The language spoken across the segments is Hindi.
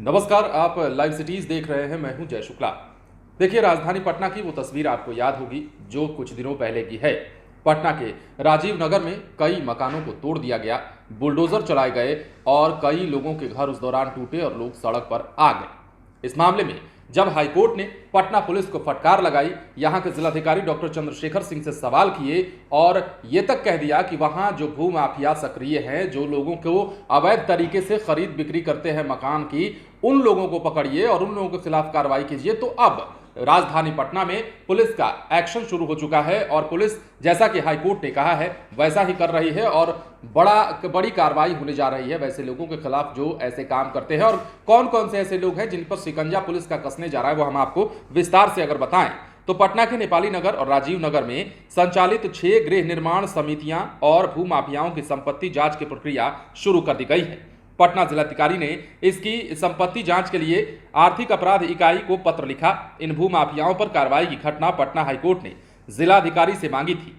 नमस्कार, आप लाइव सिटीज देख रहे हैं। मैं हूं जय शुक्ला। देखिए, राजधानी पटना की वो तस्वीर आपको याद होगी जो कुछ दिनों पहले की है। पटना के राजीव नगर में कई मकानों को तोड़ दिया गया, बुलडोजर चलाए गए और कई लोगों के घर उस दौरान टूटे और लोग सड़क पर आ गए। इस मामले में जब हाईकोर्ट ने पटना पुलिस को फटकार लगाई, यहां के जिलाधिकारी डॉक्टर चंद्रशेखर सिंह से सवाल किए और ये तक कह दिया कि वहां जो भू माफिया सक्रिय हैं, जो लोगों को अवैध तरीके से खरीद बिक्री करते हैं मकान की, उन लोगों को पकड़िए और उन लोगों के खिलाफ कार्रवाई कीजिए। तो अब राजधानी पटना में पुलिस का एक्शन शुरू हो चुका है और पुलिस, जैसा कि हाईकोर्ट ने कहा है, वैसा ही कर रही है और बड़ी कार्रवाई होने जा रही है वैसे लोगों के खिलाफ जो ऐसे काम करते हैं। और कौन कौन से ऐसे लोग हैं जिन पर शिकंजा पुलिस का कसने जा रहा है, वो हम आपको विस्तार से अगर बताएं तो पटना के नेपाली नगर और राजीव नगर में संचालित 6 गृह निर्माण समितियां और भू माफियाओं की संपत्ति जांच की प्रक्रिया शुरू कर दी गई है। पटना जिलाधिकारी ने इसकी संपत्ति जांच के लिए आर्थिक अपराध इकाई को पत्र लिखा। इन भू माफियाओं पर कार्रवाई की घटना पटना हाईकोर्ट ने जिलाधिकारी से मांगी थी।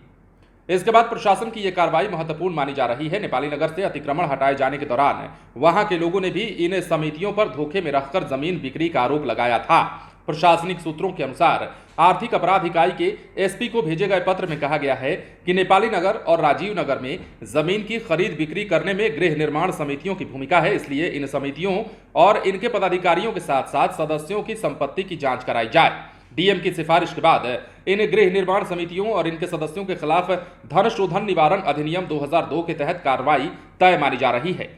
इसके बाद प्रशासन की यह कार्रवाई महत्वपूर्ण मानी जा रही है। नेपाली नगर से अतिक्रमण हटाए जाने के दौरान वहां के लोगों ने भी इन समितियों पर धोखे में रखकर जमीन बिक्री का आरोप लगाया था। प्रशासनिक सूत्रों के अनुसार आर्थिक अपराध इकाई के एसपी को भेजे गए पत्र में कहा गया है कि नेपाली नगर और राजीव नगर में जमीन की खरीद बिक्री करने में गृह निर्माण समितियों की भूमिका है, इसलिए इन समितियों और इनके पदाधिकारियों के साथ साथ सदस्यों की संपत्ति की जांच कराई जाए। डीएम की सिफारिश के बाद इन गृह निर्माण समितियों और इनके सदस्यों के खिलाफ धन शोधन निवारण अधिनियम 2002 के तहत कार्रवाई तय मानी जा रही है।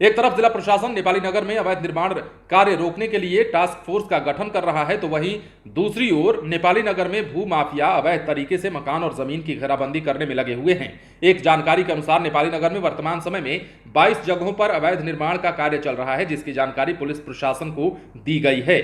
एक तरफ जिला प्रशासन नेपाली नगर में अवैध निर्माण कार्य रोकने के लिए टास्क फोर्स का गठन कर रहा है, तो वहीं दूसरी ओर नेपाली नगर में भू माफिया अवैध तरीके से मकान और जमीन की घेराबंदी करने में लगे हुए हैं। एक जानकारी के अनुसार नेपाली नगर में वर्तमान समय में 22 जगहों पर अवैध निर्माण का कार्य चल रहा है, जिसकी जानकारी पुलिस प्रशासन को दी गई है।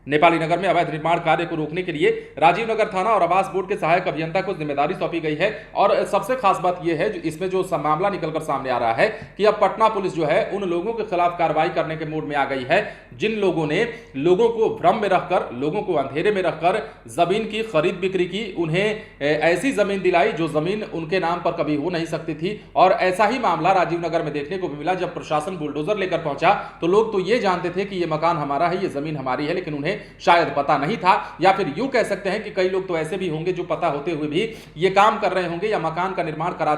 नेपाली नगर में अवैध निर्माण कार्य को रोकने के लिए राजीव नगर थाना और आवास बोर्ड के सहायक अभियंता को जिम्मेदारी सौंपी गई है। और सबसे खास बात यह है, इसमें जो मामला निकलकर सामने आ रहा है कि अब पटना पुलिस जो है उन लोगों के खिलाफ कार्रवाई करने के मूड में आ गई है जिन लोगों ने लोगों को भ्रम में रखकर, लोगों को अंधेरे में रखकर जमीन की खरीद बिक्री की, उन्हें ऐसी जमीन दिलाई जो जमीन उनके नाम पर कभी हो नहीं सकती थी। और ऐसा ही मामला राजीव नगर में देखने को भी मिला। जब प्रशासन बुलडोजर लेकर पहुंचा तो लोग तो ये जानते थे कि ये मकान हमारा है, ये जमीन हमारी है, लेकिन उन्हें शायद पता नहीं था, या फिर यूं कह सकते हैं कि कई लोग तो ऐसे भी होंगे जो पता होते हुए भी ये काम कर रहे होंगे या मकान का निर्माण करा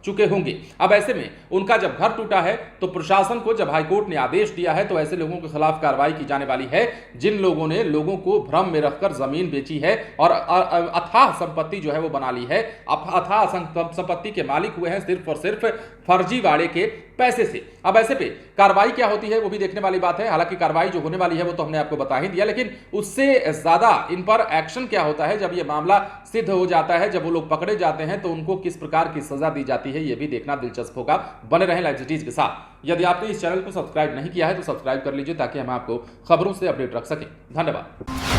चुके होंगे। अब ऐसे में उनका जब घर टूटा है तो प्रशासन को जब हाईकोर्ट ने आदेश दिया है तो ऐसे लोगों के खिलाफ कार्रवाई की जाने वाली है जिन लोगों ने लोगों को भ्रम में रखकर जमीन बेची है और अथाह संपत्ति जो है वो बना ली है। अथाह संपत्ति के मालिक हुए हैं सिर्फ और सिर्फ फर्जीवाड़े के पैसे से। अब ऐसे पे कार्रवाई क्या होती है वो भी देखने वाली बात है। हालांकि कार्रवाई जो होने वाली है वो तो हमने आपको बता ही दिया, लेकिन उससे ज्यादा इन पर एक्शन क्या होता है जब ये मामला सिद्ध हो जाता है, जब वो लोग पकड़े जाते हैं तो उनको किस प्रकार की सजा दी जाती है, ये भी देखना दिलचस्प होगा। बने रहें लाइव सिटीज के साथ। यदि आपने इस चैनल को सब्सक्राइब नहीं किया है तो सब्सक्राइब कर लीजिए ताकि हम आपको खबरों से अपडेट रख सकें। धन्यवाद।